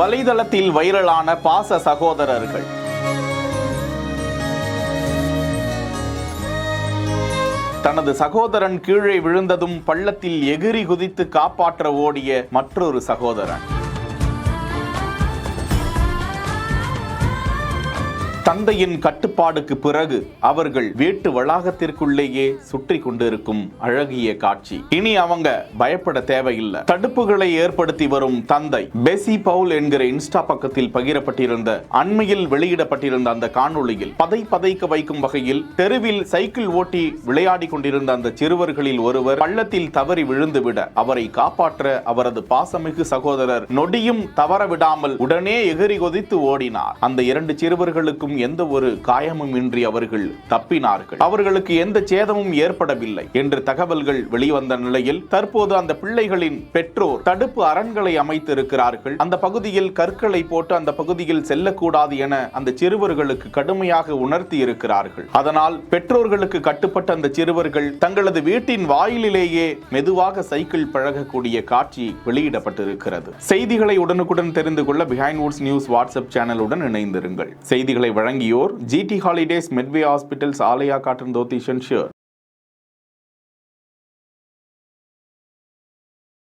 வலைதளத்தில் வைரலான பாச சகோதரர்கள். தனது சகோதரன் கீழே விழுந்ததும் பள்ளத்தில் எகிரி குதித்து காப்பாற்ற ஓடிய மற்றொரு சகோதரன். தந்தையின் கட்டுப்பாடுக்கு பிறகு அவர்கள் வீட்டு வளாகத்திற்குள்ளேயே சுற்றி கொண்டிருக்கும் அழகிய காட்சி. இனி அவங்க பயப்பட தேவையில்லை. தடுப்புகளை ஏற்படுத்தி வரும் தந்தை. பெசி பவுல் என்கிற இன்ஸ்டா பக்கத்தில் பகிரப்பட்டிருந்த அண்மையில் வெளியிடப்பட்டிருந்த அந்த காணொளியில் பதைக்க வைக்கும் வகையில் தெருவில் சைக்கிள் ஓட்டி விளையாடி கொண்டிருந்த அந்த சிறுவர்களில் ஒருவர் பள்ளத்தில் தவறி விழுந்துவிட அவரை காப்பாற்ற அவரது பாசமிகு சகோதரர் நொடியும் தவற விடாமல் உடனே எகிரி கொதித்து ஓடினார். அந்த இரண்டு சிறுவர்களுக்கும் எந்த ஒரு காயமும் இன்றி அவர்கள் தப்பினார்கள். அவர்களுக்கு எந்த சேதமும் ஏற்படவில்லை என்று தகவல்கள் வெளிவந்த நிலையில் தற்போது அந்த பிள்ளைகளின் பெற்றோர் தடுப்பு அரண்களை அமைத்திருக்கிறார்கள். அந்த பகுதியில் கற்களை போட்டு அந்த பகுதியில் செல்லக்கூடாது என அந்த சிறுவர்களுக்கு கடுமையாக உணர்த்தி இருக்கிறார்கள். அதனால் பெற்றோர்களுக்கு கட்டுப்பட்ட அந்த சிறுவர்கள் தங்களது வீட்டின் வாயிலேயே மெதுவாக சைக்கிள் பழகக்கூடிய காட்சி வெளியிடப்பட்டிருக்கிறது. செய்திகளை உடனுக்குடன் தெரிந்து கொள்ள பிஹைண்ட் வுட்ஸ் நியூஸ் வாட்ஸ்அப் சேனலுடன் இணைந்திருங்கள். செய்திகளை வழங்கியோர் GT holidays, Medway hospitals, Aalaya cotton dhoti ஷன்ஷர்.